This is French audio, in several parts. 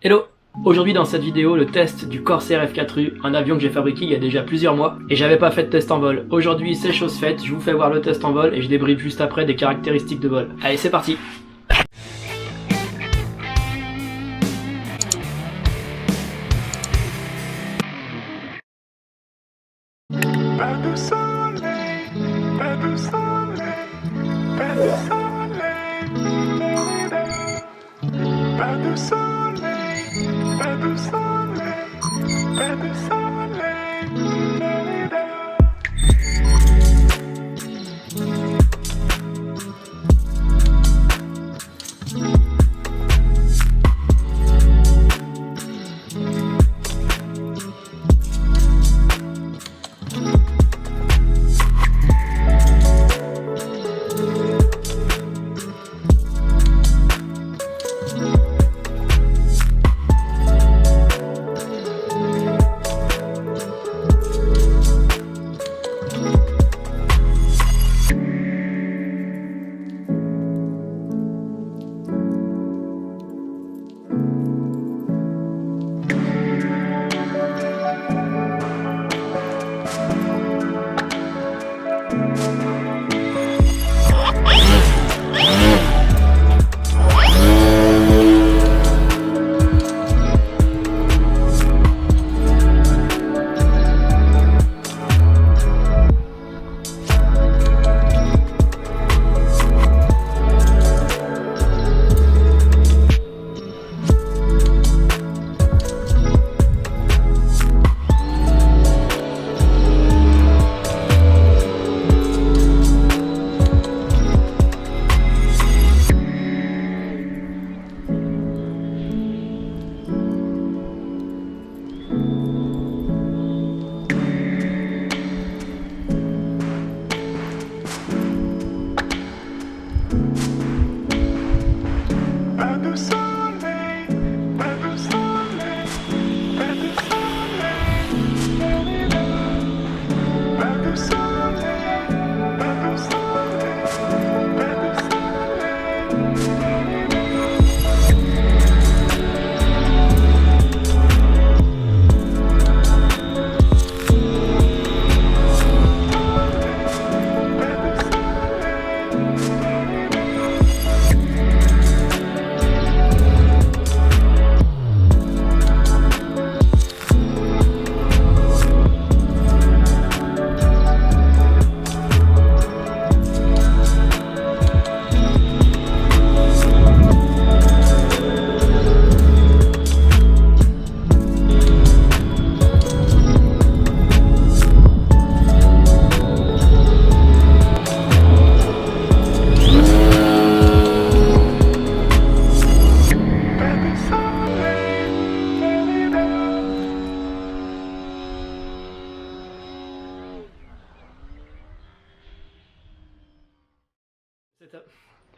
Hello! Aujourd'hui dans cette vidéo, le test du Corsair F4U, un avion que j'ai fabriqué il y a déjà plusieurs mois et j'avais pas fait de test en vol. Aujourd'hui c'est chose faite, je vous fais voir le test en vol et je débriefe juste après des caractéristiques de vol. Allez, c'est parti! Pas de soleil, pas de soleil, pas de soleil, pas de soleil, pas de soleil, pas de soleil.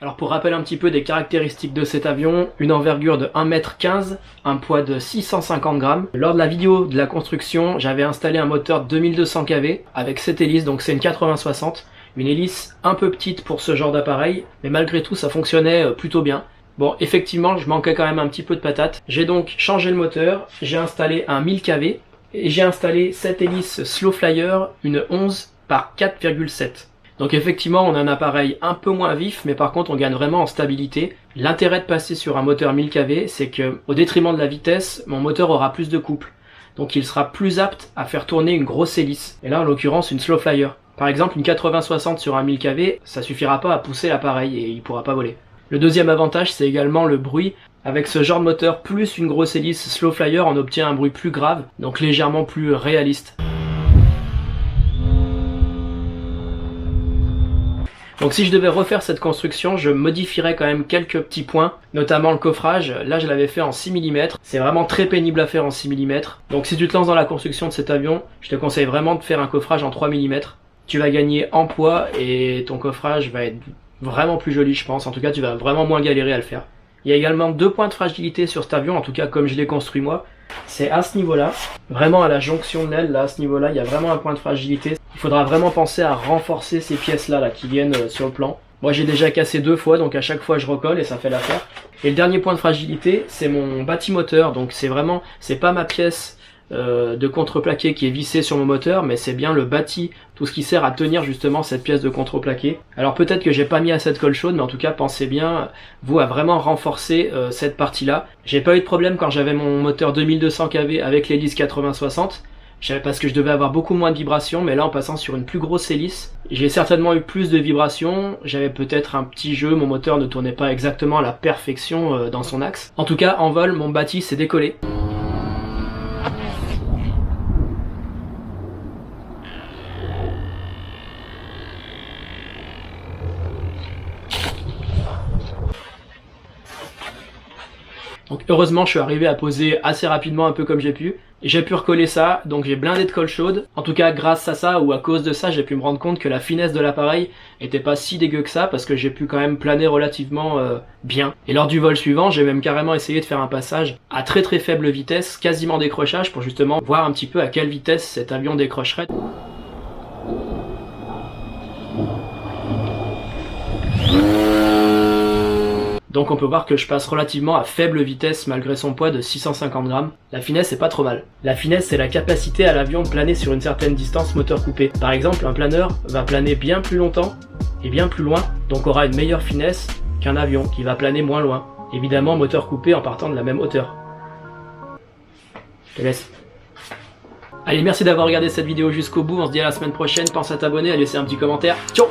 Alors pour rappel un petit peu des caractéristiques de cet avion, une envergure de 1m15, un poids de 650 grammes. Lors de la vidéo de la construction, j'avais installé un moteur 2200 kV avec 7 hélices, donc c'est une 80-60. Une hélice un peu petite pour ce genre d'appareil, mais malgré tout ça fonctionnait plutôt bien. Bon, effectivement, je manquais quand même un petit peu de patate. J'ai donc changé le moteur, j'ai installé un 1000 kV et j'ai installé cette hélice Slow Flyer, une 11 par 4,7. Donc effectivement, on a un appareil un peu moins vif, mais par contre on gagne vraiment en stabilité. L'intérêt de passer sur un moteur 1000 kV, c'est que au détriment de la vitesse, mon moteur aura plus de couple. Donc il sera plus apte à faire tourner une grosse hélice. Et là en l'occurrence une Slow Flyer. Par exemple une 80-60 sur un 1000 kV, ça suffira pas à pousser l'appareil et il pourra pas voler. Le deuxième avantage, c'est également le bruit. Avec ce genre de moteur plus une grosse hélice Slow Flyer, on obtient un bruit plus grave, donc légèrement plus réaliste. Donc si je devais refaire cette construction, je modifierais quand même quelques petits points, notamment le coffrage. Là je l'avais fait en 6 mm, c'est vraiment très pénible à faire en 6 mm. Donc si tu te lances dans la construction de cet avion, je te conseille vraiment de faire un coffrage en 3 mm. Tu vas gagner en poids et ton coffrage va être vraiment plus joli je pense, en tout cas tu vas vraiment moins galérer à le faire. Il y a également 2 points de fragilité sur cet avion, en tout cas comme je l'ai construit moi. C'est à ce niveau-là, vraiment à la jonction de l'aile, là à ce niveau-là, il y a vraiment un point de fragilité. Il faudra vraiment penser à renforcer ces pièces-là qui viennent sur le plan. Moi j'ai déjà cassé 2 fois, donc à chaque fois je recolle et ça fait l'affaire. Et le dernier point de fragilité, c'est mon bâtimoteur. Donc c'est pas ma pièce de contreplaqué qui est vissée sur mon moteur, mais c'est bien le bâti, tout ce qui sert à tenir justement cette pièce de contreplaqué. Alors peut-être que j'ai pas mis assez de colle chaude, mais en tout cas pensez bien, vous, à vraiment renforcer cette partie-là. J'ai pas eu de problème quand j'avais mon moteur 2200 kV avec l'hélice 80-60, parce que je devais avoir beaucoup moins de vibrations, mais là en passant sur une plus grosse hélice, j'ai certainement eu plus de vibrations, j'avais peut-être un petit jeu, mon moteur ne tournait pas exactement à la perfection dans son axe. En tout cas, en vol, mon bâti s'est décollé. Donc heureusement je suis arrivé à poser assez rapidement, un peu comme j'ai pu. J'ai pu recoller ça, donc j'ai blindé de colle chaude. En tout cas grâce à ça ou à cause de ça, j'ai pu me rendre compte que la finesse de l'appareil était pas si dégueu que ça, parce que j'ai pu quand même planer relativement bien. Et lors du vol suivant, j'ai même carrément essayé de faire un passage à très faible vitesse, quasiment décrochage, pour justement voir un petit peu à quelle vitesse cet avion décrocherait. Donc on peut voir que je passe relativement à faible vitesse malgré son poids de 650 grammes. La finesse c'est pas trop mal. La finesse c'est la capacité à l'avion de planer sur une certaine distance moteur coupé. Par exemple, un planeur va planer bien plus longtemps et bien plus loin, donc aura une meilleure finesse qu'un avion qui va planer moins loin. Évidemment moteur coupé en partant de la même hauteur. Je te laisse. Allez, merci d'avoir regardé cette vidéo jusqu'au bout, on se dit à la semaine prochaine, pense à t'abonner, à laisser un petit commentaire. Ciao!